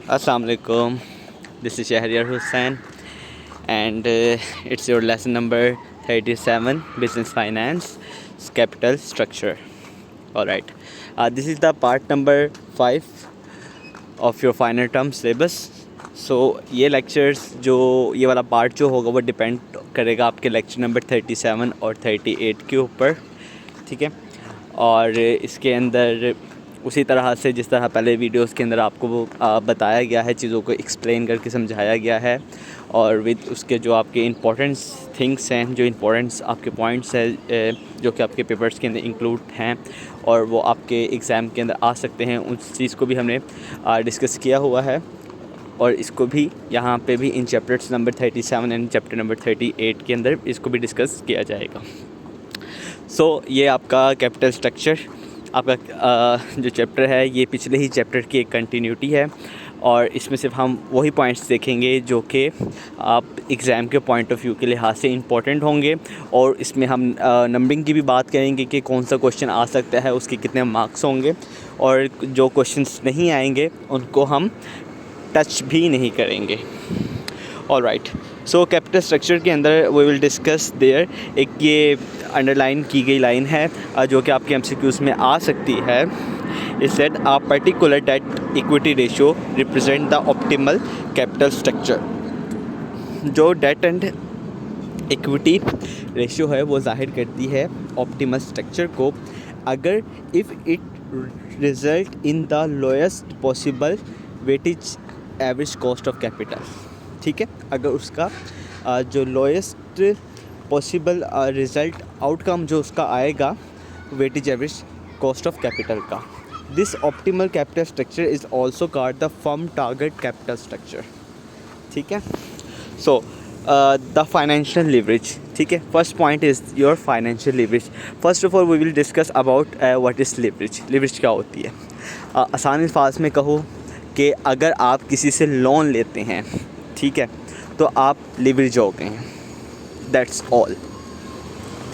Assalamu alaikum. This is Shahriar Hussain, and it's your lesson number 37, Business Finance, Capital Structure. All right. This is the part number 5 of your final term syllabus. So ये lectures जो ये वाला part जो होगा वो depend करेगा आपके lecture number 37 और 38 के ऊपर, ठीक है। और इसके अंदर उसी तरह से जिस तरह पहले वीडियोस के अंदर आपको वो बताया गया है, चीज़ों को एक्सप्लेन करके समझाया गया है, और विद उसके जो आपके इम्पोर्टेंट्स थिंग्स हैं, जो इम्पोर्टेंट्स आपके पॉइंट्स हैं जो कि आपके पेपर्स के अंदर इंक्लूड हैं और वो आपके एग्ज़ाम के अंदर आ सकते हैं, उस चीज़ को भी हमने डिस्कस किया हुआ है। और इसको भी यहाँ पे भी इन chapters number 37 and chapter number 38 के अंदर इसको भी डिस्कस किया जाएगा। सो ये आपका कैपिटल स्ट्रक्चर आपका जो चैप्टर है ये पिछले ही चैप्टर की एक कंटिन्यूटी है, और इसमें सिर्फ हम वही पॉइंट्स देखेंगे जो कि आप एग्ज़ाम के पॉइंट ऑफ व्यू के लिहाज से इम्पोर्टेंट होंगे। और इसमें हम नंबरिंग की भी बात करेंगे कि कौन सा क्वेश्चन आ सकता है, उसके कितने मार्क्स होंगे, और जो क्वेश्चंस नहीं आएंगे उनको हम टच भी नहीं करेंगे। ऑलराइट, सो कैपिटल स्ट्रक्चर के अंदर वी विल डिस्कस देयर एक ये अंडरलाइन की गई लाइन है जो कि आपके एमसीक्यूज़ में आ सकती है। It said a particular debt equity ratio represent the optimal capital structure. जो डेट एंड इक्विटी रेशियो है वो जाहिर करती है ऑप्टिमल स्ट्रक्चर को, अगर if it result in the lowest possible weightage average cost of capital, ठीक है। अगर उसका जो लोएस्ट पॉसिबल रिज़ल्ट आउटकम जो उसका आएगा weightage average cost of capital का। This optimal capital structure is also called the firm target capital structure, ठीक है। सो द फाइनेंशियल लिवरेज, ठीक है। First point is your financial leverage. First of all we will discuss about what is leverage. Leverage क्या होती है? आसान अल्फाज में कहूँ कि अगर आप किसी से लोन लेते हैं, ठीक है, तो आप लिवरेज हो गए हैं, दैट्स ऑल,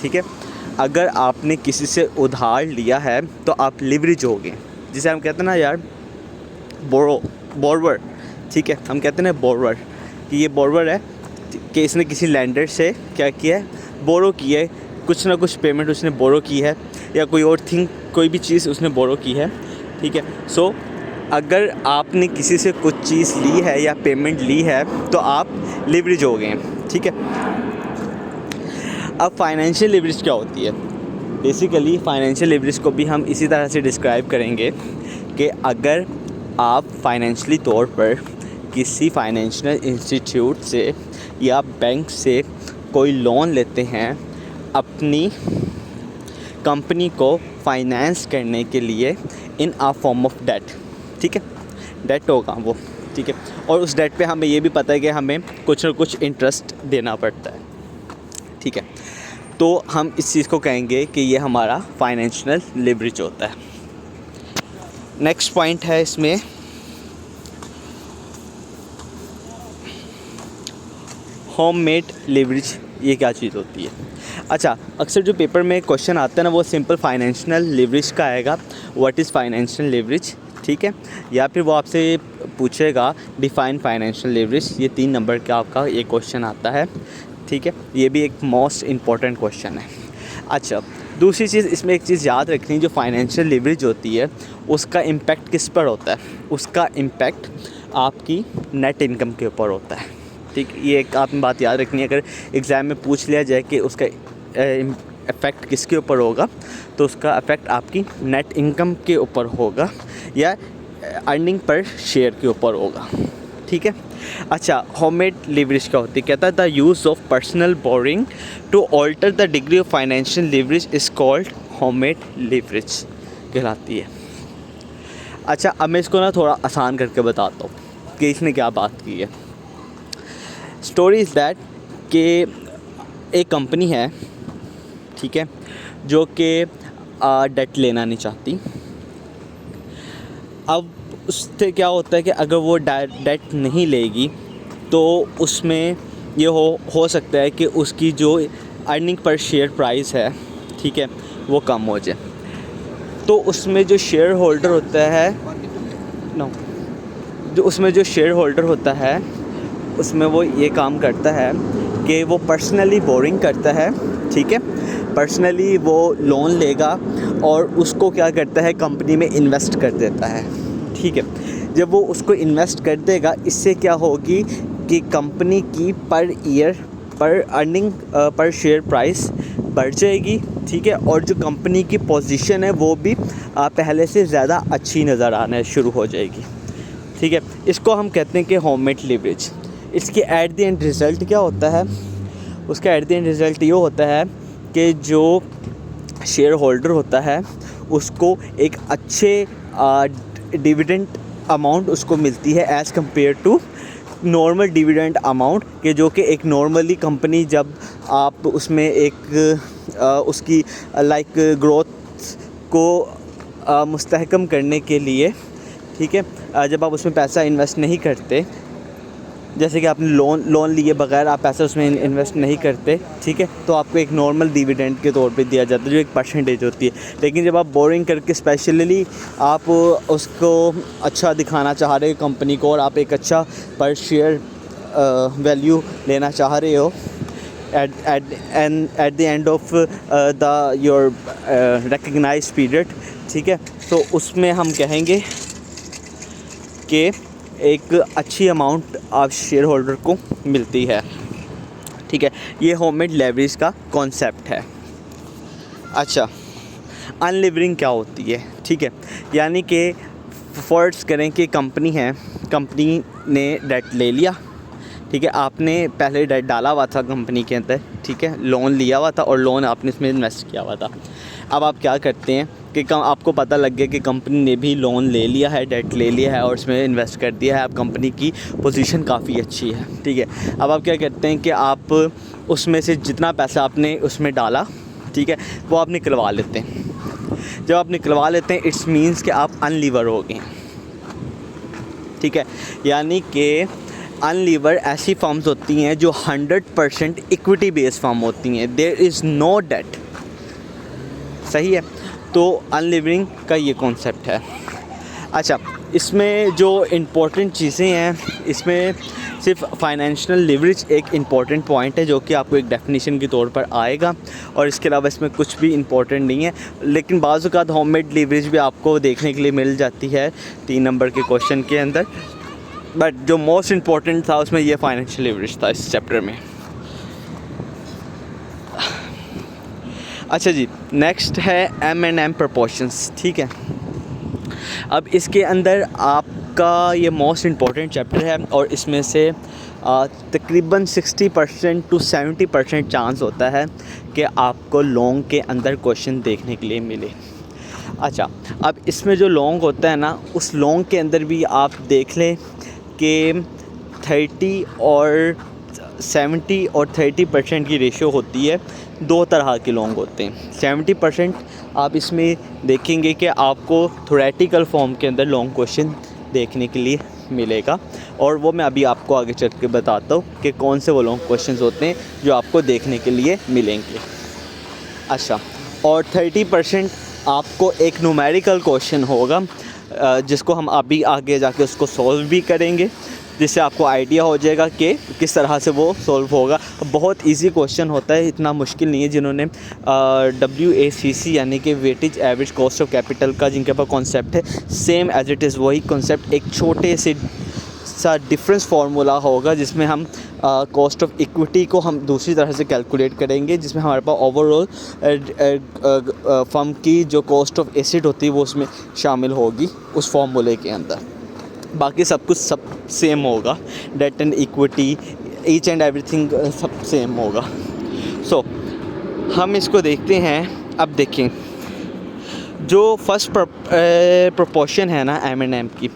ठीक है। अगर आपने किसी से उधार लिया है तो आप लिवरेज हो गए, जिसे हम कहते हैं ना यार बोरवर, ठीक है। हम कहते हैं ना बोरवर कि ये बोरवर है कि इसने किसी लैंडर से क्या किया है, बोरो किया है, कुछ ना कुछ पेमेंट उसने बोरो की है, या कोई और थिंग कोई भी चीज़ उसने बोरो की है, ठीक है। सो अगर आपने किसी से कुछ चीज़ ली है या पेमेंट ली है तो आप लिवरेज हो गए हैं, ठीक है। अब फाइनेंशियल लिवरेज क्या होती है? बेसिकली फाइनेंशियल लिवरेज को भी हम इसी तरह से डिस्क्राइब करेंगे कि अगर आप फाइनेंशियली तौर पर किसी फाइनेंशियल इंस्टीट्यूट से या बैंक से कोई लोन लेते हैं अपनी कंपनी को फाइनेंस करने के लिए इन अ फॉर्म ऑफ डेट, ठीक है, डेट होगा वो, ठीक है। और उस डेट पे हमें ये भी पता है कि हमें कुछ ना कुछ इंटरेस्ट देना पड़ता है, ठीक है। तो हम इस चीज़ को कहेंगे कि ये हमारा फाइनेंशियल लिवरेज होता है। नेक्स्ट पॉइंट है इसमें होममेड लिवरेज। ये क्या चीज़ होती है? अच्छा, अक्सर जो पेपर में क्वेश्चन आता है ना वो सिंपल फाइनेंशियल लिवरेज का आएगा, व्हाट इज़ फाइनेंशियल लिवरेज, ठीक है। या फिर वो आपसे पूछेगा डिफाइन फाइनेंशियल लिवरेज। ये 3 नंबर का आपका ये क्वेश्चन आता है, ठीक है। ये भी एक मोस्ट इम्पॉर्टेंट क्वेश्चन है। अच्छा, दूसरी चीज़ इसमें एक चीज़ याद रखनी, जो फाइनेंशियल लिवरेज होती है उसका इम्पैक्ट किस पर होता है? उसका इम्पैक्ट आपकी नेट इनकम के ऊपर होता है, ठीक। ये एक आपने बात याद रखनी है। अगर एग्ज़ाम में पूछ लिया जाए कि उसका इफ़ेक्ट किसके ऊपर होगा, तो उसका इफ़ेक्ट आपकी नेट इनकम के ऊपर होगा या अर्निंग पर शेयर के ऊपर होगा, ठीक है। अच्छा, होममेड लिवरेज क्या होती है? कहता है the use of personal borrowing to alter the degree of financial leverage is called homemade leverage कहलाती है। अच्छा, अब मैं इसको ना थोड़ा आसान करके बताता हूँ कि इसने क्या बात की है। स्टोरी इज़ दैट कि एक कंपनी है, ठीक है, जो कि डेट लेना नहीं चाहती। अब उससे क्या होता है कि अगर वो डेट नहीं लेगी तो उसमें ये हो सकता है कि उसकी जो अर्निंग पर शेयर प्राइस है, ठीक है, वो कम हो जाए। तो उसमें जो शेयर होल्डर होता है, नो जो उसमें जो शेयर होल्डर होता है उसमें वो ये काम करता है कि वो पर्सनली बोरिंग करता है, ठीक है, पर्सनली वो लोन लेगा और उसको क्या करता है, कंपनी में इन्वेस्ट कर देता है, ठीक है। जब वो उसको इन्वेस्ट कर देगा, इससे क्या होगी कि कंपनी की पर ईयर पर अर्निंग पर शेयर प्राइस बढ़ जाएगी, ठीक है, और जो कंपनी की पोजीशन है वो भी पहले से ज़्यादा अच्छी नज़र आना शुरू हो जाएगी, ठीक है। इसको हम कहते हैं कि होममेड लीवरेज। इसके एट द एंड रिज़ल्ट क्या होता है, उसका एट द एंड रिज़ल्ट ये होता है कि जो शेयर होल्डर होता है उसको एक अच्छे डिविडेंड अमाउंट उसको मिलती है as compare to normal dividend amount के, जो कि एक नॉर्मली कंपनी जब आप उसमें एक उसकी लाइक ग्रोथ को मुस्तहकम करने के लिए, ठीक है, जब आप उसमें पैसा इन्वेस्ट नहीं करते, जैसे कि आपने लोन लिए बगैर आप पैसा उसमें इन्वेस्ट नहीं करते, ठीक है, तो आपको एक नॉर्मल डिविडेंड के तौर पे दिया जाता है जो एक परसेंटेज होती है। लेकिन जब आप बोरिंग करके स्पेशली आप उसको अच्छा दिखाना चाह रहे हो कंपनी को और आप एक अच्छा पर शेयर वैल्यू लेना चाह रहे हो at the end of the your recognised period, ठीक है, तो उसमें हम कहेंगे कि एक अच्छी अमाउंट आप शेयर होल्डर को मिलती है, ठीक है। ये होममेड लेवरेज का कॉन्सेप्ट है। अच्छा, अनलीवरिंग क्या होती है, ठीक है, यानी कि फर्ज करें कि कंपनी है, कंपनी ने डेट ले लिया, ठीक है, आपने पहले डेट डाला हुआ था कंपनी के अंदर, ठीक है, लोन लिया हुआ था और लोन आपने इसमें इन्वेस्ट किया हुआ था। अब आप क्या करते हैं कि आपको पता लग गया कि कंपनी ने भी लोन ले लिया है, डेट ले लिया है और उसमें इन्वेस्ट कर दिया है, अब कंपनी की पोजीशन काफ़ी अच्छी है, ठीक है। अब आप क्या करते हैं कि आप उसमें से जितना पैसा आपने उसमें डाला, ठीक है, वो आप निकलवा लेते हैं। जब आप निकलवा लेते हैं इट्स मीन्स कि आप अनलीवर हो गए, ठीक है, यानी कि अनलीवर ऐसी फर्म्स होती हैं जो 100% इक्विटी बेस्ड फर्म होती हैं, देयर इज़ नो डेट, सही है। तो अनलीवरिंग का ये कॉन्सेप्ट है। अच्छा, इसमें जो इम्पोर्टेंट चीज़ें हैं, इसमें सिर्फ फाइनेंशियल लीवरेज एक इम्पॉर्टेंट पॉइंट है जो कि आपको एक डेफिनेशन के तौर पर आएगा और इसके अलावा इसमें कुछ भी इम्पोर्टेंट नहीं है। लेकिन बाज़ औक़ात होममेड लीवरेज भी आपको देखने के लिए मिल जाती है 3 नंबर के क्वेश्चन के अंदर, बट जो मोस्ट इम्पॉर्टेंट था उसमें ये फाइनेंशियल लीवरेज था इस चैप्टर में। अच्छा जी, नेक्स्ट है M&M प्रोपोर्शंस, ठीक है। अब इसके अंदर आपका ये मोस्ट इम्पॉर्टेंट चैप्टर है और इसमें से तकरीबन 60% to 70% चांस होता है कि आपको लॉन्ग के अंदर क्वेश्चन देखने के लिए मिले। अच्छा, अब इसमें जो लॉन्ग होता है ना, उस लॉन्ग के अंदर भी आप देख लें कि 30 और 70 और 30% की रेशियो होती है। 2 तरह के लॉन्ग होते हैं। 70% आप इसमें देखेंगे कि आपको थ्योरेटिकल फॉर्म के अंदर लॉन्ग क्वेश्चन देखने के लिए मिलेगा और वो मैं अभी आपको आगे चल के बताता हूँ कि कौन से वो लॉन्ग क्वेश्चंस होते हैं जो आपको देखने के लिए मिलेंगे। अच्छा, और 30% आपको एक न्यूमेरिकल क्वेश्चन होगा जिसको हम अभी आगे जाके उसको सॉल्व भी करेंगे, जिससे आपको आइडिया हो जाएगा कि किस तरह से वो सॉल्व होगा। बहुत इजी क्वेश्चन होता है, इतना मुश्किल नहीं है। जिन्होंने WACC यानी कि weightage average cost of capital का जिनके पास कॉन्सेप्ट है, सेम एज इट इज़ वही कॉन्सेप्ट, एक छोटे से सा डिफरेंस फार्मूला होगा जिसमें हम कॉस्ट ऑफ इक्विटी को हम दूसरी तरह से कैलकुलेट करेंगे, जिसमें हमारे पास ओवरऑल फर्म की जो कॉस्ट ऑफ एसेट होती है वो उसमें शामिल होगी उस फार्मूले के अंदर। बाकी सब कुछ सब सेम होगा, debt and equity each and everything सब सेम होगा। सो हम इसको देखते हैं। अब देखें जो फर्स्ट प्रोपोर्शन है ना M&M की,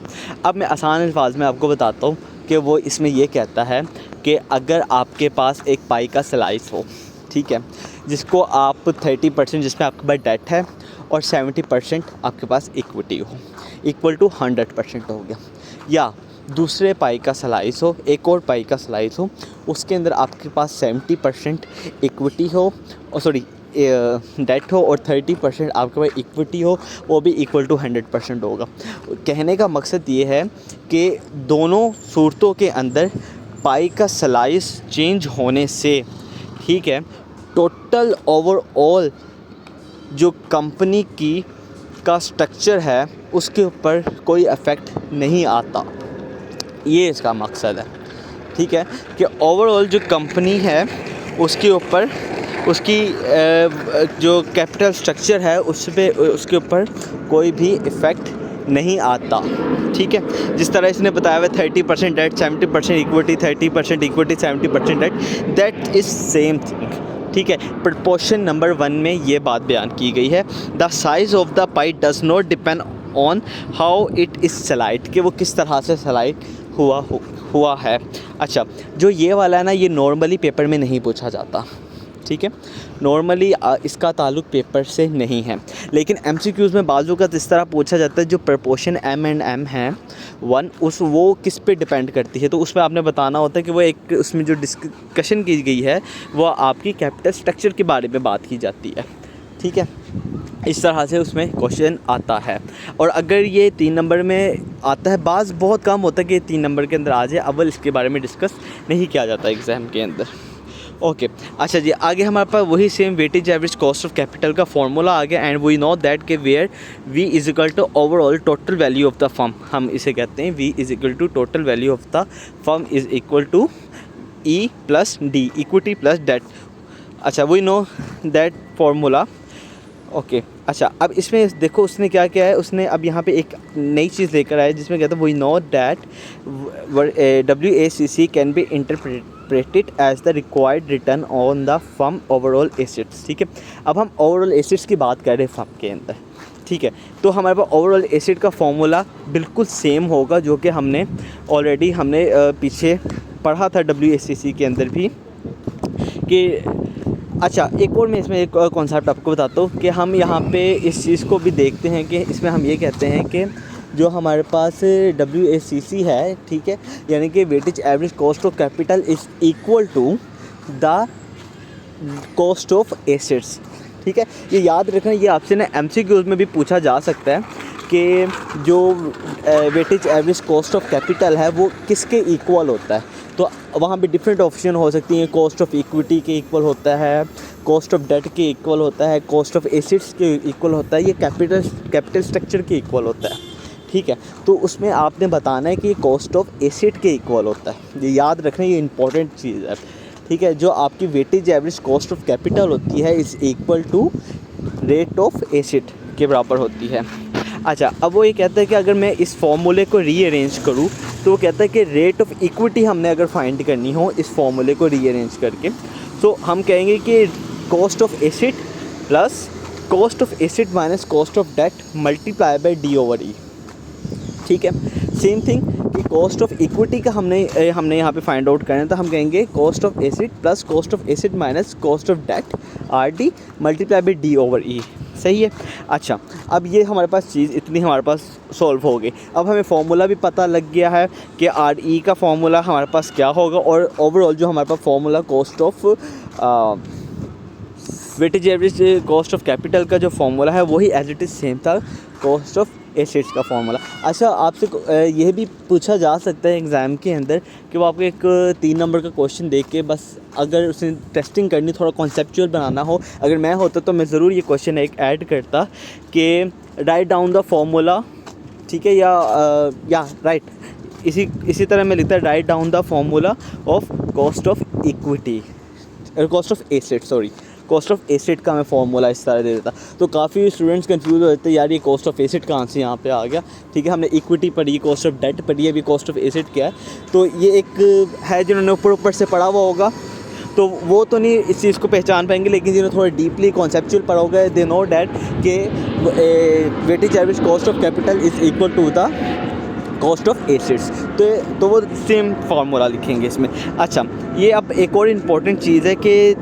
अब मैं आसान अल्फाज में आपको बताता हूँ कि वो इसमें ये कहता है कि अगर आपके पास एक पाई का स्लाइस हो, ठीक है, जिसको आप 30% जिसमें आपके पास डेट है और 70% आपके पास इक्विटी हो, इक्वल टू 100% हो गया। या दूसरे पाई का स्लाइस हो, एक और पाई का स्लाइस हो, उसके अंदर आपके पास 70% इक्विटी हो और डेट हो और 30% आपके पास इक्विटी हो, वो भी इक्वल टू 100% होगा। कहने का मकसद ये है कि दोनों सूरतों के अंदर पाई का स्लाइस चेंज होने से, ठीक है, टोटल ओवरऑल जो कंपनी की का स्ट्रक्चर है उसके ऊपर कोई इफ़ेक्ट नहीं आता। ये इसका मकसद है, ठीक है, कि ओवरऑल जो कंपनी है उसके ऊपर उसकी जो कैपिटल स्ट्रक्चर है उसके ऊपर कोई भी इफ़ेक्ट नहीं आता, ठीक है। जिस तरह इसने बताया हुआ 30% debt, 70% equity, 30% equity, 70% debt, that is same thing, ठीक है। प्रपोर्शन नंबर 1 में ये बात बयान की गई है, the size of the pi does not depend on how it is slide, कि वो किस तरह से स्लाइड हुआ है। अच्छा, जो ये वाला है ना, ये नॉर्मली पेपर में नहीं पूछा जाता, ठीक है, नॉर्मली इसका ताल्लुक पेपर से नहीं है, लेकिन MCQs में बाजू का इस तरह पूछा जाता है, जो प्रपोर्शन M&M है 1 वो किस पे डिपेंड करती है, तो उसमें आपने बताना होता है कि वो एक उसमें जो डिस्कशन की गई है वो आपकी कैपिटल स्ट्रक्चर के बारे में बात की जाती है, ठीक है। इस तरह से उसमें क्वेश्चन आता है। और अगर ये 3 नंबर में आता है, बाज़ बहुत कम होता है कि 3 नंबर के अंदर आ जाए, अव्वल इसके बारे में डिस्कस नहीं किया जाता एग्ज़ाम के अंदर। ओके, अच्छा जी, आगे हमारे पास वही same weightage average cost of capital का फॉर्मूला आ गया, एंड वी नो दैट के where V is equal to overall total value of the firm, हम इसे कहते हैं V is equal to total value of the firm is equal to E plus D, equity plus debt. अच्छा, we know that formula. Okay, अच्छा, अब इसमें देखो उसने क्या किया है, उसने अब यहाँ पे एक नई चीज़ लेकर आया जिसमें कहता है we know that WACC can be interpreted as the required return on the firm overall assets, ठीक है। अब हम ओवरऑल एसेट्स की बात कर रहे हैं फर्म के अंदर, ठीक है, तो हमारे पास ओवरऑल एसेट का फॉर्मूला बिल्कुल सेम होगा जो कि हमने ऑलरेडी पीछे पढ़ा था WACC के अंदर भी कि। अच्छा, एक और मैं इसमें एक कॉन्सेप्ट आपको बताता हूँ कि हम यहाँ पे इस चीज़ को भी देखते हैं कि इसमें हम ये कहते हैं कि जो हमारे पास WACC है, ठीक है, यानी कि weightage average cost of capital is equal to the cost of assets, ठीक है। ये याद रखना, ये आपसे ना MCQs में भी पूछा जा सकता है कि जो weightage average cost of capital है वो किसके इक्वल होता है, तो वहाँ पे डिफरेंट ऑप्शन हो सकती हैं। कॉस्ट ऑफ इक्विटी के इक्वल होता है, कॉस्ट ऑफ डेट के इक्वल होता है, कॉस्ट ऑफ एसेट्स के इक्वल होता है, ये कैपिटल स्ट्रक्चर के इक्वल होता है, ठीक है। तो उसमें आपने बताना है कि कॉस्ट ऑफ एसेट के इक्वल होता है, ये याद रखना, ये इंपॉर्टेंट चीज़ है, ठीक है। जो आपकी weightage average cost of capital होती है is equal to rate of asset के बराबर होती है। अच्छा, अब वो ये कहता है कि अगर मैं इस फॉर्मूले को रीअरेंज करूँ तो वो कहता है कि रेट ऑफ इक्विटी हमने अगर फाइंड करनी हो इस फॉर्मूले को रीअरेंज करके, तो हम कहेंगे कि cost of asset plus cost of asset minus cost of debt multiply by D/E, ठीक है। सेम थिंग कि कॉस्ट ऑफ इक्विटी का हमने यहाँ पे फाइंड आउट करना है, तो हम कहेंगे cost of asset plus cost of asset minus cost of debt RD multiply by D/E, सही है। अच्छा, अब ये हमारे पास चीज़ इतनी हमारे पास सॉल्व हो गई। अब हमें फार्मूला भी पता लग गया है कि RE का फार्मूला हमारे पास क्या होगा, और ओवरऑल जो हमारे पास formula cost of weightage average cost of capital का जो फार्मूला है वही एज इट इज़ सेम था कॉस्ट ऑफ एसेट्स का फार्मूला। अच्छा, आपसे यह भी पूछा जा सकता है एग्ज़ाम के अंदर कि वो आपको एक 3 नंबर का क्वेश्चन देख के बस अगर उसने टेस्टिंग करनी, थोड़ा कॉन्सेप्चुअल बनाना हो, अगर मैं होता तो मैं ज़रूर ये क्वेश्चन एक ऐड करता कि राइट डाउन द फार्मूला, ठीक है, या राइट, इसी तरह मैं लिखता write down the formula of cost of equity, cost of asset, sorry, cost of asset का मैं फार्मूला इस तरह दे देता। तो काफ़ी स्टूडेंट्स कंफ्यूज हो जाते हैं, यार ये कॉस्ट ऑफ एसेट कहाँ से यहाँ पे आ गया, ठीक है। हमने इक्विटी पढ़ी, कॉस्ट ऑफ डेट पढ़ी है, अभी कॉस्ट ऑफ एसेट क्या है, तो ये एक है जिन्होंने ऊपर से पढ़ा हुआ होगा तो वो तो नहीं इस चीज़ को पहचान पाएंगे, लेकिन जिन्होंने थोड़ा डीपली कॉन्सेप्चुअल पढ़ा होगा दे नो डैट कि weightage average cost of capital is equal to the cost of assets, तो वो सेम फार्मूला लिखेंगे इसमें। अच्छा, ये अब एक और इम्पॉर्टेंट चीज़ है कि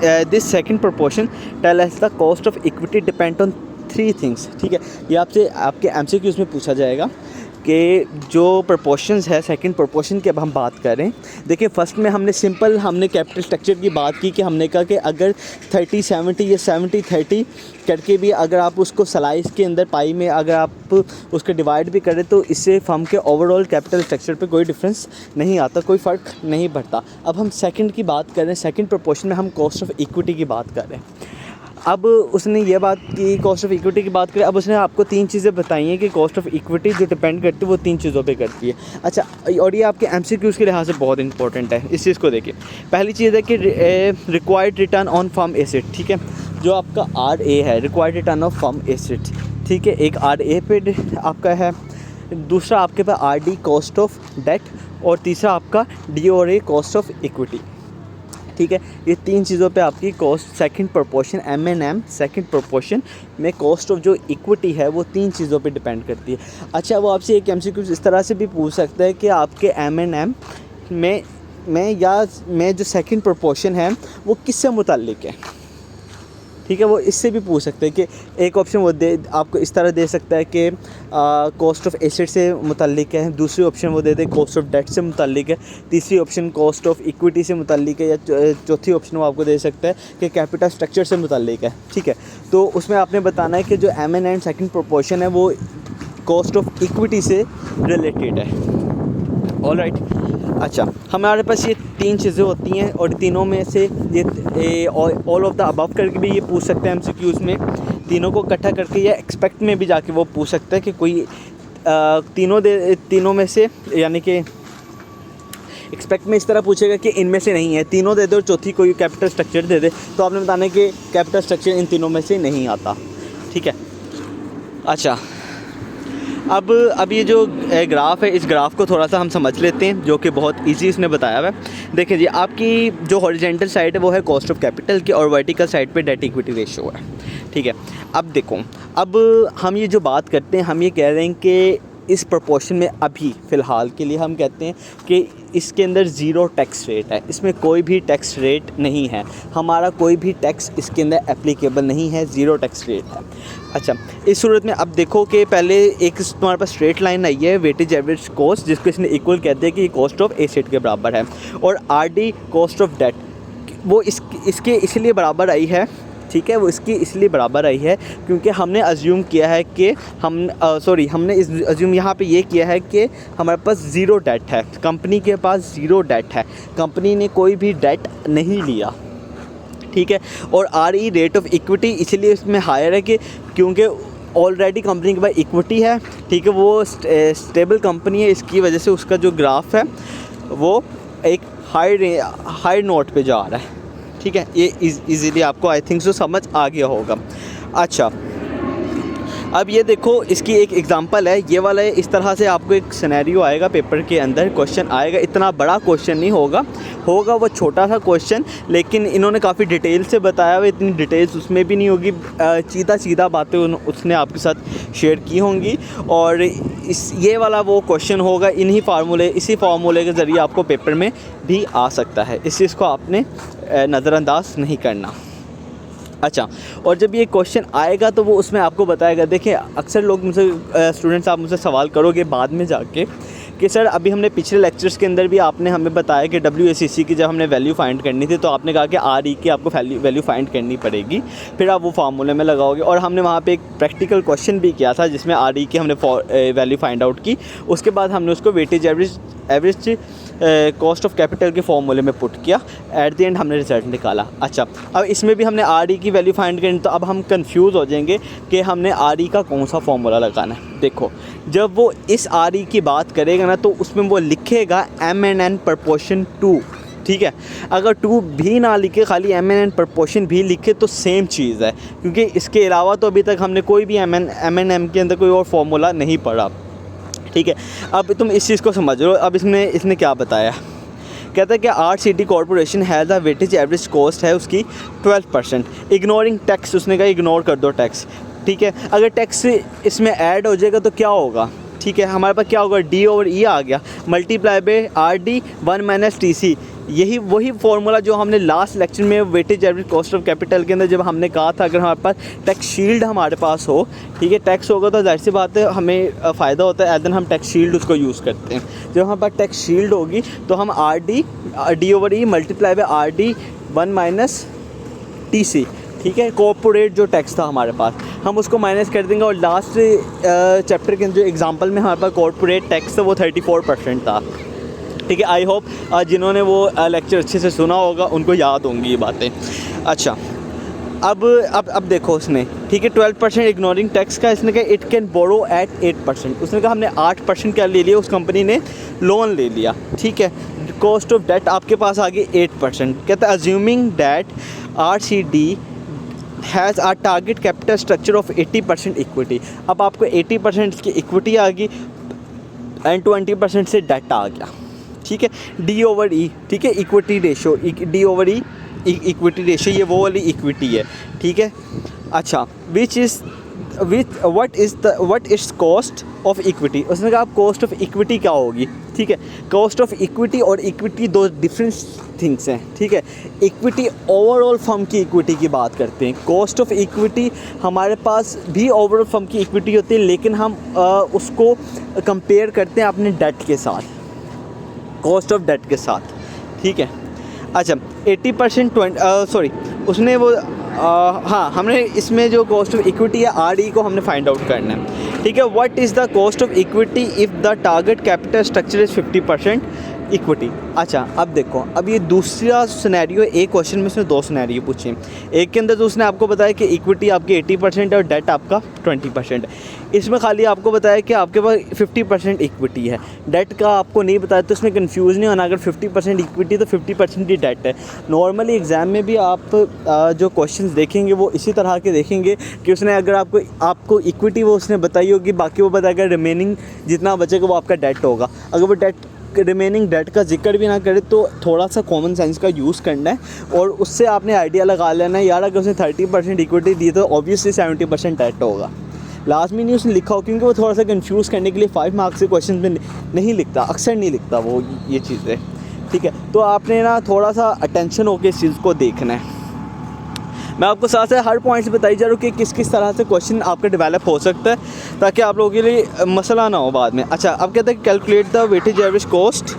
this second proportion tell us the cost of equity depend on 3 things, ठीक है। ये आपसे आपके MCQs में पूछा जाएगा कि जो प्रोपोर्शंस है, सेकंड प्रोपोर्शन की अब हम बात करें। देखिए फर्स्ट में हमने कैपिटल स्ट्रक्चर की बात की कि हमने कहा कि अगर 30-70 या 70-30 करके भी अगर आप उसको स्लाइस के अंदर पाई में अगर आप उसको डिवाइड भी करें तो इससे फर्म के ओवरऑल कैपिटल स्ट्रक्चर पे कोई डिफरेंस नहीं आता, कोई फ़र्क नहीं पड़ता। अब हम सेकंड की बात करें, सेकंड प्रोपोर्शन में हम कॉस्ट ऑफ इक्विटी की बात करें। अब उसने ये बात की, कॉस्ट ऑफ इक्विटी की बात करें, अब उसने आपको 3 चीज़ें बताई हैं कि कॉस्ट ऑफ इक्विटी जो डिपेंड करती है वो 3 चीज़ों पे करती है। अच्छा, और ये आपके एमसीक्यूज़ के लिहाज से बहुत इंपॉर्टेंट है, इस चीज़ को देखिए। पहली चीज़ है कि required return on firm asset, ठीक है, जो आपका RA है, required return of firm asset, ठीक है, एक RA पे आपका है, दूसरा आपके पास RD कॉस्ट ऑफ डेट, और तीसरा आपका DOA कॉस्ट ऑफ इक्विटी, ठीक है। ये 3 चीज़ों पे आपकी cost second proportion M&M second proportion में कॉस्ट ऑफ जो इक्विटी है वो 3 चीज़ों पे डिपेंड करती है। अच्छा, वो आपसे एक MCQ इस तरह से भी पूछ सकता है कि आपके M&M में जो सेकंड प्रोपोर्शन है वो किससे मुताल्लिक है, ठीक है, वो इससे भी पूछ सकते हैं कि एक ऑप्शन वो आपको इस तरह दे सकता है कि कॉस्ट ऑफ एसेट से मुताल्लिक है, दूसरी ऑप्शन वो दे दे कॉस्ट ऑफ डेट से मुताल्लिक है, तीसरी ऑप्शन कॉस्ट ऑफ इक्विटी से मुताल्लिक है, या चौथी ऑप्शन वो आपको दे सकता है कि कैपिटल स्ट्रक्चर से मुताल्लिक है, ठीक है। तो उसमें आपने बताना है कि जो M&M सेकंड प्रोपोर्शन है वो कॉस्ट ऑफ इक्विटी से रिलेटेड है। ऑलराइट, अच्छा, हमारे पास ये 3 चीज़ें होती हैं और तीनों में से ये ऑल ऑफ द अबव करके भी ये पूछ सकते हैं MCQs में, तीनों को इकट्ठा करके, या एक्सपेक्ट में भी जाके वो पूछ सकता है कि कोई तीनों में से, यानी कि एक्सपेक्ट में इस तरह पूछेगा कि इनमें से नहीं है, तीनों दे दो और चौथी कोई कैपिटल स्ट्रक्चर दे दे, तो आपने बताना है कि कैपिटल स्ट्रक्चर इन तीनों में से नहीं आता, ठीक है। अच्छा, अब ये जो ग्राफ है, इस ग्राफ को थोड़ा सा हम समझ लेते हैं, जो कि बहुत इजी इसने बताया हुआ है। देखिए जी, आपकी जो हॉरिजॉन्टल साइड है वो है कॉस्ट ऑफ कैपिटल की, और वर्टिकल साइड पे डेट इक्विटी रेशियो है, ठीक है। अब देखो, अब हम ये जो बात करते हैं, हम ये कह रहे हैं कि इस प्रोपोर्शन में अभी फ़िलहाल के लिए हम कहते हैं कि इसके अंदर ज़ीरो टैक्स रेट है, इसमें कोई भी टैक्स रेट नहीं है, हमारा कोई भी टैक्स इसके अंदर एप्लीकेबल नहीं है, ज़ीरो टैक्स रेट है। अच्छा, इस सूरत में अब देखो कि पहले एक तुम्हारे पास स्ट्रेट लाइन आई है, वेटेज एवरेज कॉस्ट, जिसको इसने इक्वल कहते हैं कि ये कॉस्ट ऑफ एसेट के बराबर है, और RD कॉस्ट ऑफ डेट वो इसके इसलिए बराबर आई है, ठीक है, वो इसकी इसलिए बराबर आई है क्योंकि हमने अज्यूम किया है कि हमने इस अज्यूम यहाँ पे ये किया है कि हमारे पास ज़ीरो डेट है, कंपनी के पास ज़ीरो डेट है, कंपनी ने कोई भी डेट नहीं लिया, ठीक है। और RE रेट ऑफ इक्विटी इसलिए इसमें हायर है कि क्योंकि ऑलरेडी कंपनी के पास इक्विटी है, ठीक है, वो स्टेबल कंपनी है, इसकी वजह से उसका जो ग्राफ है वो एक हाई नोट पे जा रहा है, ठीक है। ये इजीली आपको आई थिंक सो समझ आ गया होगा। अच्छा, अब ये देखो, इसकी एक एग्जांपल है, ये वाला है, इस तरह से आपको एक सिनेरियो आएगा पेपर के अंदर, क्वेश्चन आएगा, इतना बड़ा क्वेश्चन नहीं होगा वो छोटा सा क्वेश्चन, लेकिन इन्होंने काफ़ी डिटेल से बताया हुआ, इतनी डिटेल्स उसमें भी नहीं होगी, सीधा बातें उसने आपके साथ शेयर की होंगी, और ये वाला वो क्वेश्चन होगा, इसी फार्मूले के ज़रिए आपको पेपर में भी आ सकता है, इस चीज़ को आपने नज़रअंदाज नहीं करना। अच्छा, और जब ये क्वेश्चन आएगा तो वो उसमें आपको बताएगा। देखिए, अक्सर लोग स्टूडेंट्स आप मुझसे सवाल करोगे बाद में जाके कि सर अभी हमने पिछले लेक्चर्स के अंदर भी आपने हमें बताया कि WACC की जब हमने वैल्यू फाइंड करनी थी तो आपने कहा कि RE की आपको वैल्यू फाइंड करनी पड़ेगी, फिर आप वो फार्मूले में लगाओगे, और हमने वहाँ पे एक प्रैक्टिकल क्वेश्चन भी किया था जिसमें RE की हमने वैल्यू फाइंड आउट की, उसके बाद हमने उसको weightage average cost of capital के फॉर्मूले में पुट किया, एट द एंड हमने रिजल्ट निकाला। अच्छा, अब इसमें भी हमने RE की वैल्यू फाइंड करनी, तो अब हम कंफ्यूज हो जाएंगे कि हमने RE का कौन सा फॉर्मूला लगाना है। देखो, जब वो इस RE की बात करेगा ना तो उसमें वो लिखेगा M&N प्रपोर्शन 2, ठीक है। अगर 2 भी ना लिखे, खाली M&N प्रपोर्शन भी लिखे तो सेम चीज़ है, क्योंकि इसके अलावा तो अभी तक हमने कोई भी M&M के अंदर कोई और फार्मूला नहीं पढ़ा, ठीक है। अब तुम इस चीज़ को समझ लो। अब इसने क्या बताया, कहता है कि RCD corporation has a weightage average cost है उसकी 12%, इग्नोरिंग टैक्स, उसने कहा इग्नोर कर दो टैक्स, ठीक है। अगर टैक्स इसमें ऐड हो जाएगा तो क्या होगा, ठीक है, हमारे पास क्या होगा, D/E आ गया, मल्टीप्लाई बाय RD 1 - TC यही वही फार्मूला जो हमने लास्ट लेक्चर में weightage average cost of capital के अंदर जब हमने कहा था, अगर हमारे पास टैक्स शील्ड हमारे पास हो, ठीक है, टैक्स होगा तो जाहिर सी बात है हमें फ़ायदा होता है, एदन हम टैक्स शील्ड उसको यूज़ करते हैं। जब हमारे पास टैक्स शील्ड होगी तो हम RD/E multiply by RD1 minus TC, ठीक है, कॉर्पोरेट जो टैक्स था हमारे पास, हम उसको माइनस कर देंगे। और लास्ट चैप्टर के जो एग्जांपल में हमारे पास कॉर्पोरेट टैक्स था वो 34% था, ठीक है। आई होप जिन्होंने वो लेक्चर अच्छे से सुना होगा उनको याद होंगी ये बातें। अच्छा, अब देखो उसने, ठीक है, 12% इग्नोरिंग टैक्स का, इसने कहा इट कैन बोरो एट 8%। उसने कहा हमने 8% क्या ले लिया, उस कंपनी ने लोन ले लिया, ठीक है। कॉस्ट ऑफ डेट आपके पास आ गई 8%। कहता है assuming that RCD has a target capital structure of 80% equity. अब आपको 80% की इक्विटी आ गई एंड 20% से डेट आ गया, ठीक है। D/E, ठीक है, equity ratio, D/E equity ratio, ये वो वाली इक्विटी है, ठीक है। अच्छा, what is cost of equity. उसने कहा आप कॉस्ट ऑफ इक्विटी क्या होगी, ठीक है। कॉस्ट ऑफ इक्विटी और इक्विटी दो डिफरेंट थिंग्स हैं, ठीक है। इक्विटी ओवरऑल फर्म की इक्विटी की बात करते हैं, कॉस्ट ऑफ इक्विटी हमारे पास भी ओवरऑल फर्म की इक्विटी होती है, लेकिन हम उसको कंपेयर करते हैं अपने डेट के साथ, कॉस्ट ऑफ डेट के साथ, ठीक है। अच्छा, 80% उसने वो हाँ, हमने इसमें जो कॉस्ट ऑफ इक्विटी है RE को हमने फाइंड आउट करना है, ठीक है। What is the cost of equity if the target capital structure is 50% equity. अच्छा, अब देखो, अब ये दूसरा सिनेरियो, एक क्वेश्चन में उसने दो सिनेरियो पूछे। एक के अंदर तो उसने आपको बताया कि इक्विटी आपकी 80% है और डेट आपका 20% है। इसमें खाली आपको बताया कि आपके पास 50% इक्विटी है, डेट का आपको नहीं बताया, तो इसमें कंफ्यूज नहीं होना। अगर 50% इक्विटी तो 50% ही डेट है। नॉर्मली एग्ज़ाम में भी आप जो क्वेश्चंस देखेंगे वो इसी तरह के देखेंगे कि उसने अगर आपको इक्विटी वो उसने बताई होगी, बाकी वो बताएगा रिमेनिंग जितना बचेगा वो आपका डेट होगा। अगर वो रिमेनिंग डेट का जिक्र भी ना करे तो थोड़ा सा कॉमन सेंस का यूज़ करना है और उससे आपने आइडिया लगा लेना है, यार अगर उसने 30% इक्विटी दी तो ऑब्वियसली 70% डेट होगा। लास्ट में नहीं उसने लिखा हो, क्योंकि वो थोड़ा सा कंफ्यूज करने के लिए 5 मार्क्स के क्वेश्चन में नहीं लिखता, अक्सर नहीं लिखता वो ये चीज़ें, ठीक है। तो आपने ना थोड़ा सा अटेंशन होकर इस चीज़ को देखना है। मैं आपको साथ साथ हर पॉइंट से बताई जा रहा हूँ कि किस किस तरह से क्वेश्चन आपका डेवलप हो सकता है, ताकि आप लोगों के लिए मसला ना हो बाद में। अच्छा, अब कहते हैं calculate the weightage average cost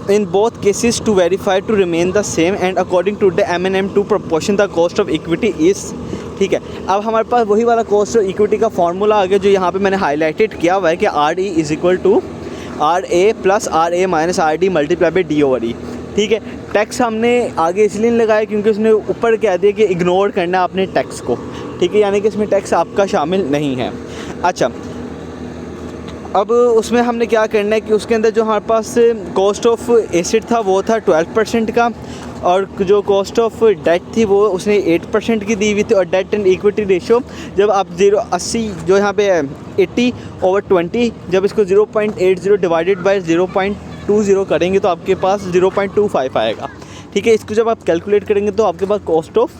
in both cases to verify to remain the same and according to the M&M2 proportion the cost of equity is, ठीक है। अब हमारे पास वही वाला कॉस्ट ऑफ इक्विटी का फार्मूला आ गया जो यहाँ पे मैंने हाईलाइटेड किया हुआ है कि RE is equal to RA plus RA minus RD multiply by D/E, ठीक है। टैक्स हमने आगे इसलिए लगाया क्योंकि उसने ऊपर कह दिया कि इग्नोर करना है आपने टैक्स को, ठीक है, यानी कि इसमें टैक्स आपका शामिल नहीं है। अच्छा, अब उसमें हमने क्या करना है कि उसके अंदर जो हमारे पास कॉस्ट ऑफ एसेट था वो था 12% का, और जो कॉस्ट ऑफ डेट थी वो उसने 8% की दी हुई थी। और डेट एंड इक्विटी रेशो जब आप 0.80 जो यहाँ पे है 80/20, जब इसको 0.80 डिवाइडेड बाय 0.20 करेंगे तो आपके पास 0.25 आएगा, ठीक है। इसको जब आप कैलकुलेट करेंगे तो आपके पास कॉस्ट ऑफ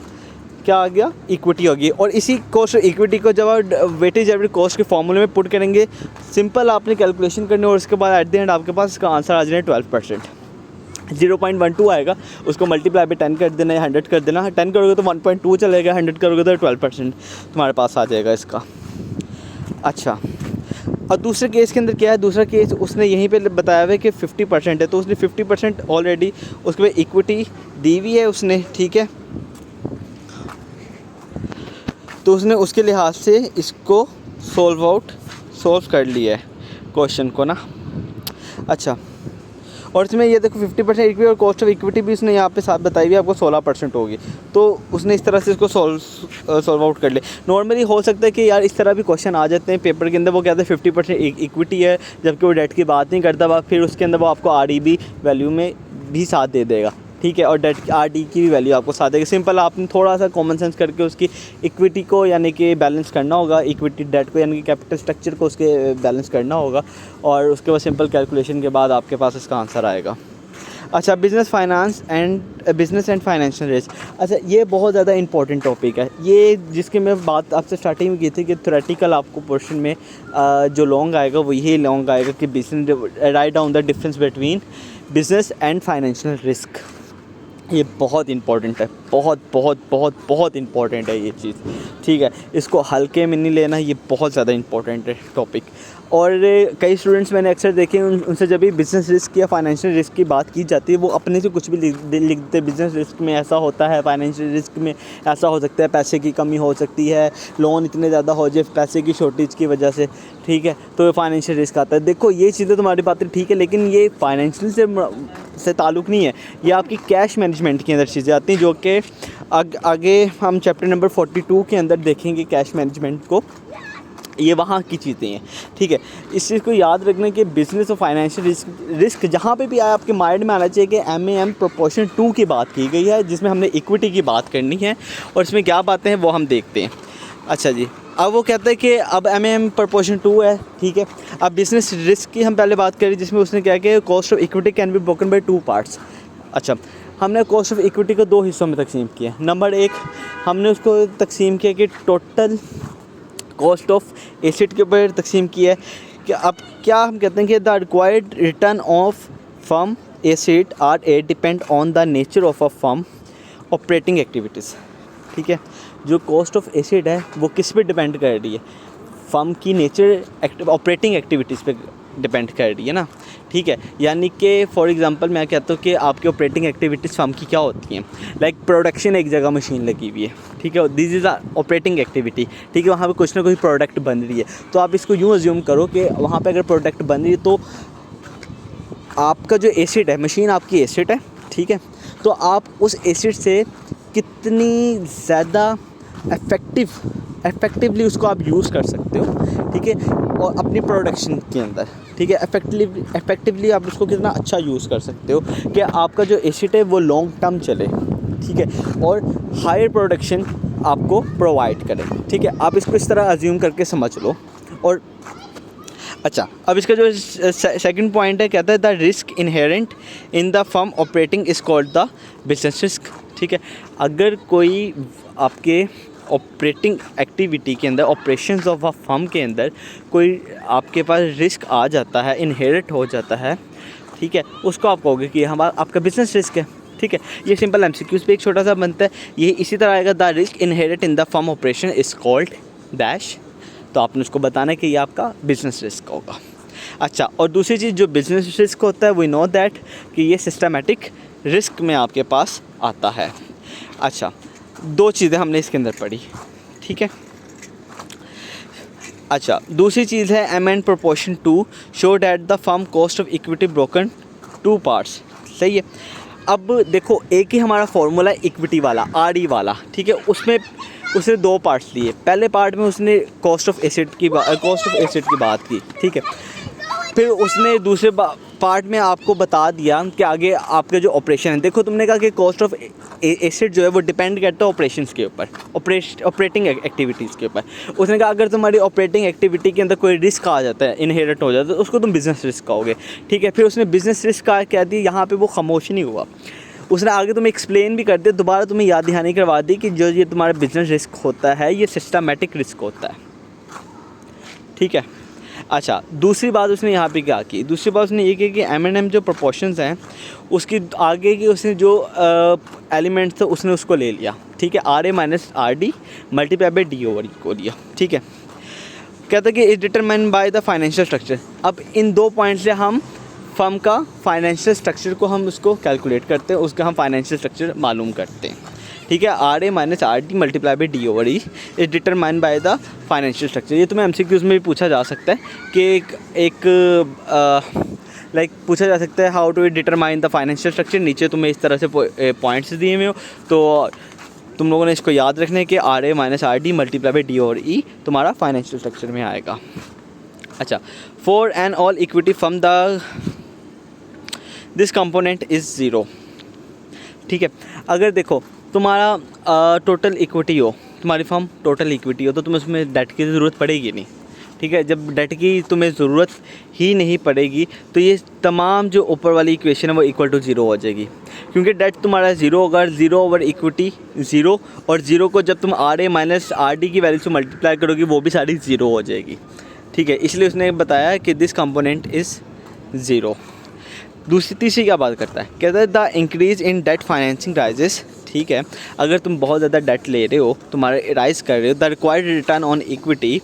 क्या आ गया, इक्विटी होगी। और इसी कॉस्ट ऑफ इक्विटी को जब आप वेटेज एवरेज कॉस्ट के फॉर्मूले में पुट करेंगे, सिंपल आपने कैलकुलेशन करनी और उसके बाद एट द एंड आपके पास इसका आंसर आ जाए 12%। 0.12 आएगा, उसको मल्टीप्लाई बाई 10 कर देना या 100 कर देना। 10 करोगे तो 1.2 चलेगा, 100 करोगे तो 12% तुम्हारे पास आ जाएगा इसका। अच्छा, और दूसरे केस के अंदर क्या है, दूसरा केस उसने यहीं पे बताया हुआ है कि 50% है, तो उसने 50% ऑलरेडी उसके बाद इक्विटी दी हुई है उसने, ठीक है। तो उसने उसके लिहाज से इसको सॉल्व कर लिया है क्वेश्चन को ना। अच्छा, और इसमें ये देखो 50% इक्विटी और कॉस्ट ऑफ इक्विटी भी उसने यहाँ पे साथ बताई हुई है, आपको 16% होगी। तो उसने इस तरह से इसको सॉल्व आउट कर लिया। नॉर्मली हो सकता है कि यार इस तरह भी क्वेश्चन आ जाते हैं पेपर के अंदर, वो कहते हैं 50% इक्विटी है जबकि वो डेट की बात नहीं करता, फिर उसके अंदर वो आपको REB वैल्यू में भी साथ दे देगा, ठीक है, और डेट RD की भी वैल्यू आपको साथ देगा। सिंपल आपने थोड़ा सा कॉमन सेंस करके उसकी इक्विटी को यानी कि बैलेंस करना होगा, इक्विटी डेट को यानी कि कैपिटल स्ट्रक्चर को उसके बैलेंस करना होगा, और उसके बाद सिंपल कैलकुलेशन के बाद आपके पास इसका आंसर आएगा। अच्छा, बिजनेस एंड फाइनेंशियल रिस्क। अच्छा, ये बहुत ज़्यादा इंपॉर्टेंट टॉपिक है ये, जिसकी मैं बात आपसे स्टार्टिंग में की थी कि थ्योरेटिकल आपको पोर्शन में जो लॉन्ग आएगा वो यही लॉन्ग आएगा कि business, write down the difference between business and financial risk. ये बहुत इंपॉर्टेंट है, बहुत बहुत बहुत बहुत इंपॉर्टेंट है ये चीज़, ठीक है। इसको हल्के में नहीं लेना, ये बहुत ज़्यादा इंपॉर्टेंट है टॉपिक। और कई स्टूडेंट्स मैंने अक्सर देखे हैं, उनसे जब भी बिज़नेस रिस्क या फाइनेंशियल रिस्क की बात की जाती है वो अपने से कुछ भी लिख देते। बिज़नेस रिस्क में ऐसा होता है, फाइनेंशियल रिस्क में ऐसा हो सकता है, पैसे की कमी हो सकती है, लोन इतने ज़्यादा हो जाए पैसे की शॉर्टेज की वजह से, ठीक है, तो फाइनेंशियल रिस्क आता है। देखो ये चीज़ें तुम्हारी बातें ठीक है, लेकिन ये फाइनेंशियल से ताल्लुक़ नहीं है, ये आपकी कैश मैनेजमेंट के अंदर चीज़ें आती हैं, जो कि आगे हम चैप्टर नंबर 42 के अंदर देखेंगे कैश मैनेजमेंट को। ये वहाँ की चीज़ें हैं, ठीक है। इस चीज़ को याद रखना कि बिज़नेस और फाइनेंशियल रिस्क जहाँ पे भी आए आपके माइंड में आना चाहिए कि MAM प्रोपोर्शन 2 की बात की गई है, जिसमें हमने इक्विटी की बात करनी है, और इसमें क्या बातें हैं वो हम देखते हैं। अच्छा जी, अब वो कहता है कि अब MAM प्रोपोर्शन 2 है, ठीक है। अब बिज़नेस रिस्क की हम पहले बात करें, जिसमें उसने क्या कि cost of equity can be broken by 2 parts. अच्छा, हमने कॉस्ट ऑफ इक्विटी को 2 हिस्सों में तकसीम किया। नंबर 1 हमने उसको तकसीम किया कि टोटल कॉस्ट ऑफ एसेट के ऊपर तकसीम किया है कि अब क्या हम कहते हैं कि the required return of firm asset R A depend on the nature of a firm operating activities, ठीक है। जो कॉस्ट ऑफ एसेट है वो किस पे डिपेंड कर रही है, फर्म की नेचर ऑपरेटिंग एक्टिविटीज़ पे डिपेंड कर रही है ना, ठीक है। यानी कि फॉर एग्जांपल मैं कहता हूँ कि आपकी ऑपरेटिंग एक्टिविटीज़ फर्म की क्या होती हैं, लाइक प्रोडक्शन, एक जगह मशीन लगी हुई है, ठीक है, दिस इज़ ऑपरेटिंग एक्टिविटी, ठीक है। वहाँ पे कुछ ना कुछ प्रोडक्ट बन रही है, तो आप इसको यूँ अज्यूम करो कि वहाँ पे अगर प्रोडक्ट बन रही है तो आपका जो एसेट है, मशीन आपकी एसेट है, ठीक है। तो आप उस एसेट से कितनी ज़्यादा इफ़ेक्टिवली उसको आप यूज़ कर सकते हो, ठीक है, और अपनी प्रोडक्शन के अंदर, ठीक है, इफ़ेक्टिवली आप उसको कितना अच्छा यूज़ कर सकते हो कि आपका जो एसेट है वो लॉन्ग टर्म चले, ठीक है, और हायर प्रोडक्शन आपको प्रोवाइड करे, ठीक है। आप इसको इस तरह अज्यूम करके समझ लो। और अच्छा, अब इसका जो सेकंड पॉइंट है, कहता है the risk inherent in the firm operating is called the business risk, ठीक है। अगर कोई आपके ऑपरेटिंग एक्टिविटी के अंदर, ऑपरेशंस ऑफ अ फर्म के अंदर कोई आपके पास रिस्क आ जाता है, इनहेरिट हो जाता है, ठीक है, उसको आप कहोगे कि हमारा आपका बिजनेस रिस्क है, ठीक है। ये सिंपल MCQs पे एक छोटा सा बनता है, ये इसी तरह आएगा, the risk inherit in the firm operation is called dash, तो आपने उसको बताना है कि ये आपका बिजनेस रिस्क होगा। अच्छा, और दूसरी चीज़ जो बिजनेस रिस्क होता है, वी नो दैट कि ये सिस्टमेटिक रिस्क में आपके पास आता है। अच्छा, 2 चीज़ें हमने इसके अंदर पढ़ी, ठीक है। अच्छा, दूसरी चीज़ है amend proportion 2 show that the firm cost of equity broken 2 parts, सही है। अब देखो, एक ही हमारा फॉर्मूला है इक्विटी वाला, RE वाला, ठीक है, उसमें उसने 2 पार्ट्स लिए। पहले पार्ट में उसने कॉस्ट ऑफ एसेट की बात की, ठीक है। फिर उसने दूसरे पार्ट में आपको बता दिया कि आगे आपके जो ऑपरेशन है, देखो तुमने कहा कि कॉस्ट ऑफ एसेट जो है वो डिपेंड करता है ऑपरेशंस के ऊपर, ऑपरेटिंग एक्टिविटीज़ के ऊपर। उसने कहा अगर तुम्हारी ऑपरेटिंग एक्टिविटी के अंदर कोई रिस्क आ जाता है, इनहेरिट हो जाता है, तो उसको तुम बिज़नेस रिस्क कहोगे, ठीक है। फिर उसने बिज़नेस रिस्क का कह दिया, यहाँ पे वो खामोश नहीं हुआ, उसने आगे तुम्हें एक्सप्लेन भी कर दिया, दोबारा तुम्हें याद दहानी करवा दी कि जो ये तुम्हारा बिज़नेस रिस्क होता है ये सिस्टमेटिक रिस्क होता है, ठीक है। अच्छा, दूसरी बात उसने यहाँ पे क्या की, दूसरी बात उसने ये की कि M&M जो प्रोपोर्शंस हैं उसकी आगे की उसने जो एलिमेंट्स थे उसने उसको ले लिया, ठीक है, RA minus RD multiply by D over E को लिया, ठीक है। कहता है कि is determined by the financial structure. अब इन 2 पॉइंट से हम फर्म का फाइनेंशियल स्ट्रक्चर को हम उसको कैलकुलेट करते हैं, उसका हम फाइनेंशियल स्ट्रक्चर मालूम करते हैं, ठीक है। RA minus RD multiply by D over E is determined by the financial structure. ये तुम्हें MCQs में भी पूछा जा सकता है कि लाइक पूछा जा सकता है how to determine the financial structure. नीचे तुम्हें इस तरह से पॉइंट्स दिए हुए हो, तो तुम लोगों ने इसको याद रखना है कि RA minus RD multiply by D over E तुम्हारा फाइनेंशियल स्ट्रक्चर में आएगा। अच्छा, for an all equity from the this component is 0, ठीक है। अगर देखो तुम्हारा टोटल इक्विटी हो, तुम्हारी फर्म टोटल इक्विटी हो, तो तुम्हें उसमें डेट की ज़रूरत पड़ेगी नहीं, ठीक है। जब डेट की तुम्हें ज़रूरत ही नहीं पड़ेगी तो ये तमाम जो ऊपर वाली इक्वेशन है वो इक्वल टू ज़ीरो हो जाएगी, क्योंकि डेट तुम्हारा ज़ीरो होगा, ज़ीरो ओवर इक्विटी ज़ीरो, और ज़ीरो को जब तुम R A minus R D की वैल्यू से मल्टीप्लाई करोगी वो भी सारी ज़ीरो हो जाएगी, ठीक है। इसलिए उसने बताया कि दिस कंपोनेंट इज़ ज़ीरो। तीसरी क्या बात करता है, कहता है the increase in debt financing rises, ठीक है। अगर तुम बहुत ज़्यादा डेट ले रहे हो, तुम्हारे राइज कर रहे हो, the required return on equity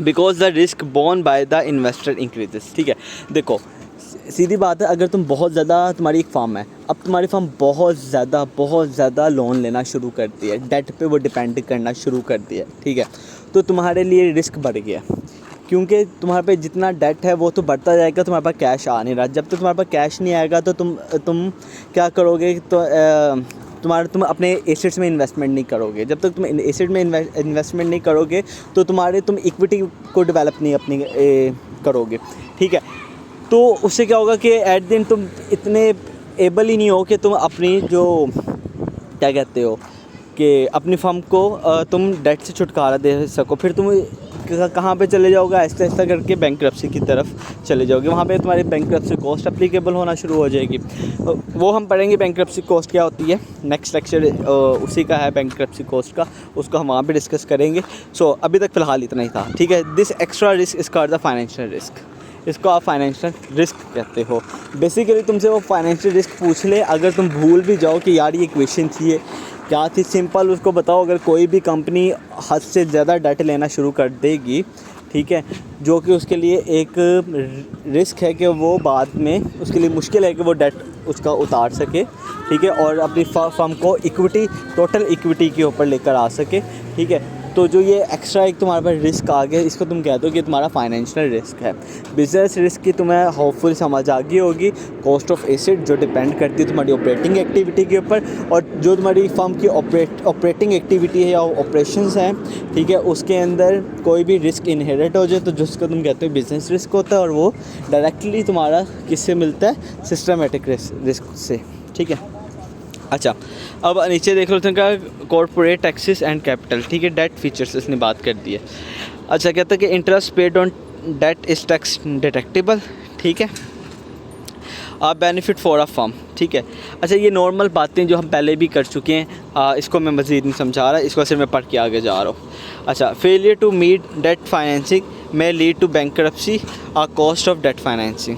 because the risk borne by the investor increases, ठीक है। देखो सीधी बात है, अगर तुम बहुत ज़्यादा, तुम्हारी एक फार्म है, अब तुम्हारी फार्म बहुत ज़्यादा लोन लेना शुरू करती है, डेट पे वो डिपेंड करना शुरू करती है, ठीक है, तो तुम्हारे लिए रिस्क बढ़ गया, क्योंकि तुम्हारे पे जितना डेट है वो तो बढ़ता जाएगा, तुम्हारे पास कैश आ नहीं रहा। जब तक तुम्हारे पास कैश नहीं आएगा तो तुम क्या करोगे, तो तुम अपने एसेट्स में इन्वेस्टमेंट नहीं करोगे। जब तक तुम एसेट में इन्वेस्टमेंट नहीं करोगे तो तुम इक्विटी को डेवलप नहीं अपनी करोगे, ठीक है। तो उससे क्या होगा कि एट द एंड तुम इतने एबल ही नहीं हो कि तुम अपनी जो क्या कहते हो कि अपनी फर्म को तुम डेट से छुटकारा दे सको। फिर तुम कहाँ पे चले जाओगे, आहिस्ता आहिस्ता करके बैंकरप्सी की तरफ चले जाओगे। वहाँ पे तुम्हारी बैंकरप्सी कॉस्ट एप्लीकेबल होना शुरू हो जाएगी। वो हम पढ़ेंगे बैंकरप्सी कॉस्ट क्या होती है, नेक्स्ट लेक्चर उसी का है बैंकरप्सी कॉस्ट का, उसको हम वहाँ पे डिस्कस करेंगे। सो अभी तक फ़िलहाल इतना ही था, ठीक है। This extra risk is called the financial risk, इसको आप फाइनेंशियल रिस्क कहते हो। बेसिकली तुमसे वो फाइनेंशियल रिस्क पूछ ले, अगर तुम भूल भी जाओ कि यार ये इक्वेशन थी, ये क्या थी, सिंपल उसको बताओ। अगर कोई भी कंपनी हद से ज़्यादा डेट लेना शुरू कर देगी, ठीक है, जो कि उसके लिए एक रिस्क है कि वो बाद में उसके लिए मुश्किल है कि वो डेट उसका उतार सके, ठीक है, और अपनी फर्म को इक्विटी, टोटल इक्विटी के ऊपर लेकर आ सके, ठीक है। तो जो ये एक्स्ट्रा एक तुम्हारे पास रिस्क आ गया, इसको तुम कहते हो कि तुम्हारा फाइनेंशियल रिस्क है। बिजनेस रिस्क की तुम्हें होपफुल समझ आ गई होगी। कॉस्ट ऑफ एसेट जो डिपेंड करती है तुम्हारी ऑपरेटिंग एक्टिविटी के ऊपर, और जो तुम्हारी फर्म की ऑपरेटिंग एक्टिविटी है या ऑपरेशंस हैं, ठीक है, उसके अंदर कोई भी रिस्क इनहेरिट हो जाए तो जिसको तुम कहते हो बिजनेस रिस्क होता है, और वो डायरेक्टली तुम्हारा किससे मिलता है, सिस्टमेटिक रिस्क से, ठीक है। अच्छा, अब नीचे देख लो उनका कॉर्पोरेट टैक्सेस एंड कैपिटल, ठीक है, डेट फीचर्स इसने बात कर दी है। अच्छा, कहता है कि interest paid on debt is tax deductible, ठीक है, आप बेनिफिट फॉर अ फर्म, ठीक है। अच्छा, ये नॉर्मल बातें जो हम पहले भी कर चुके हैं, इसको मैं मज़ीद नहीं समझा रहा, इसको सिर्फ मैं पढ़ के आगे जा रहा हूँ। अच्छा, failure to meet debt financing में lead to bankruptcy a cost of debt financing,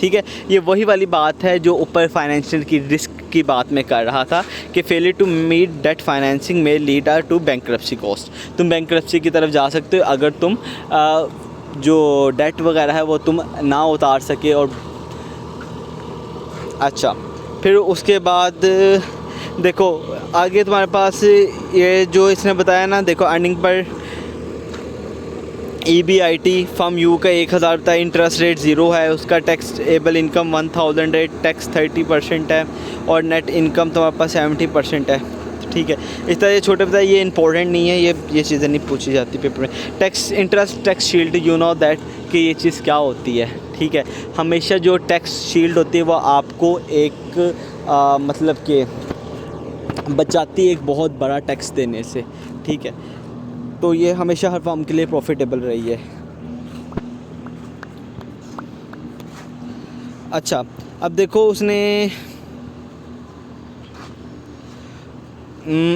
ठीक है। ये वही वाली बात है जो ऊपर फाइनेंशियल की रिस्क की बात में कर रहा था कि failure to meet debt financing में लीड टू बैंकरप्सी कॉस्ट। तुम बैंकरप्सी की तरफ जा सकते हो अगर तुम जो डेट वगैरह है वो तुम ना उतार सके। और अच्छा, फिर उसके बाद देखो आगे तुम्हारे पास ये जो इसने बताया ना, देखो earning per EBIT firm you का 1000 था, इंटरेस्ट रेट 0 है, उसका टैक्स एबल इनकम 1000 है, टैक्स 30% है, और नेट इनकम तुम्हारे पास 70% है, ठीक है। इस तरह ये छोटे बताए, ये इंपॉर्टेंट नहीं है, ये चीज़ें नहीं पूछी जाती पेपर में। Tax interest tax shield, you know that कि ये चीज़ क्या होती है, ठीक है। हमेशा जो टैक्स शील्ड होती है वो आपको एक मतलब कि बचाती है एक बहुत बड़ा टैक्स देने से, ठीक है। तो ये हमेशा हर फर्म के लिए प्रॉफिटेबल रही है। अच्छा, अब देखो उसने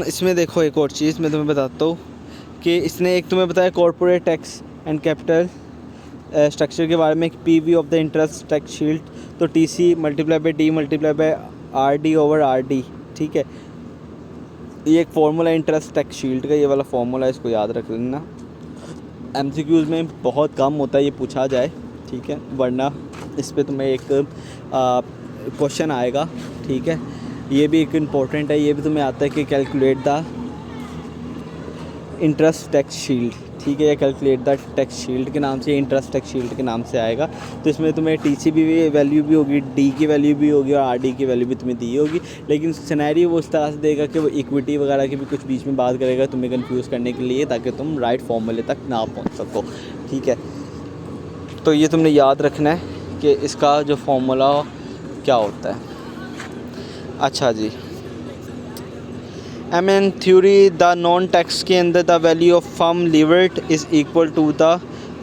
इसमें देखो एक और चीज़ मैं तुम्हें बताता हूँ कि इसने एक तुम्हें बताया corporate tax and capital structure के बारे में, PV of the interest tax shield, तो TC multiply by D multiply by RD over RD, ठीक है। ये एक फार्मूला इंटरेस्ट टैक्स शील्ड का, ये वाला फार्मूला, इसको याद रख लेना। MCQs में बहुत कम होता है ये पूछा जाए, ठीक है, वरना इस पे तुम्हें एक क्वेश्चन आएगा, ठीक है। ये भी एक इम्पोर्टेंट है, ये भी तुम्हें आता है कि calculate the interest tax shield, ठीक है, या कैलकुलेट द टैक्स शील्ड के नाम से, इंटरेस्ट टैक्स शील्ड के नाम से आएगा। तो इसमें तुम्हें TC भी वैल्यू भी होगी, D की वैल्यू भी होगी, और RD की वैल्यू भी तुम्हें दी होगी। लेकिन सिनेरियो वो इस तरह से देगा कि वो इक्विटी वगैरह की भी कुछ बीच में बात करेगा तुम्हें कंफ्यूज करने के लिए, ताकि तुम राइट फॉर्मूले तक ना पहुंच सको, ठीक है। तो ये तुमने याद रखना है कि इसका जो फॉर्मूला क्या होता है। अच्छा जी, M N theory the non tax के अंदर the value of firm levered is equal to the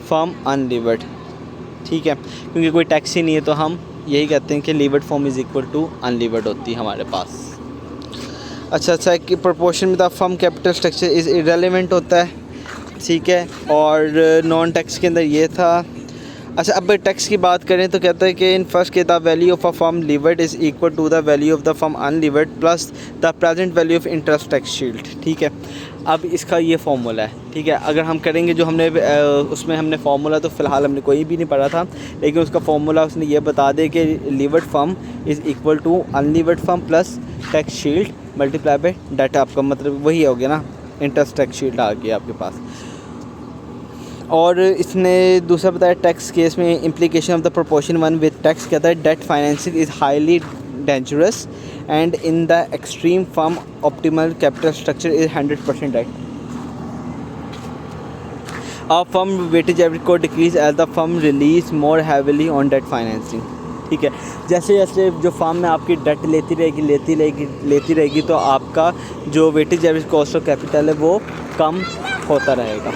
firm unlevered, ठीक है, क्योंकि कोई टैक्स ही नहीं है तो हम यही कहते हैं कि levered form is equal to unlevered होती है हमारे पास। अच्छा कि प्रोपोर्शन में the firm capital structure is irrelevant होता है, ठीक है, और नॉन टैक्स के अंदर ये था। अच्छा, अब टैक्स की बात करें तो कहता है कि इन फर्स्ट के the value of a firm levered is equal to the value of the firm unlevered plus the present value of interest tax shield, ठीक है। अब इसका ये फार्मूला है, ठीक है, अगर हम करेंगे जो हमने उसमें हमने फार्मूला तो फ़िलहाल हमने कोई भी नहीं पढ़ा था, लेकिन उसका फार्मूला उसने ये बता दे कि levered firm is equal to unlevered firm plus tax shield multiply by debt, आपका मतलब वही हो गया ना, इंटरेस्ट टैक्स शील्ड आ गया आपके पास। और इसने दूसरा बताया टैक्स केस में implication of the proportion one with tax, कहता है debt financing is highly dangerous and in the extreme firm optimal capital structure is 100% right. A firm weightage average को decrease as the firm relies more heavily on debt financing, ठीक है, जैसे जैसे जो firm में आपकी डेट लेती रहेगी तो आपका जो weightage average cost of capital है वो कम होता रहेगा,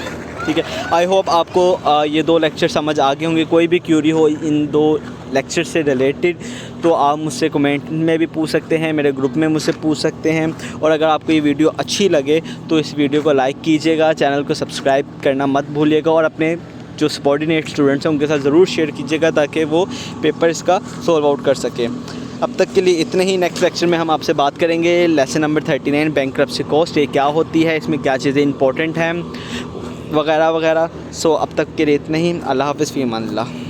ठीक है। आई होप आपको ये दो लेक्चर समझ आ गए होंगे। कोई भी क्यूरी हो इन दो लेक्चर से रिलेटेड तो आप मुझसे कमेंट में भी पूछ सकते हैं, मेरे ग्रुप में मुझसे पूछ सकते हैं, और अगर आपको ये वीडियो अच्छी लगे तो इस वीडियो को लाइक कीजिएगा, चैनल को सब्सक्राइब करना मत भूलिएगा, और अपने जो सबॉर्डिनेट स्टूडेंट्स हैं उनके साथ ज़रूर शेयर कीजिएगा ताकि वो पेपर इसका सॉल्व आउट कर सकें। अब तक के लिए इतने ही। नेक्स्ट लेक्चर में हम आपसे बात करेंगे लेसन नंबर 39 बैंक्रप्सी कॉस्ट, ये क्या होती है, इसमें क्या चीज़ें इंपॉर्टेंट हैं वगैरह वगैरह। सो अब तक के लिए इतने ही। अल्लाह हाफ़िज़, फ़ी अमान अल्लाह।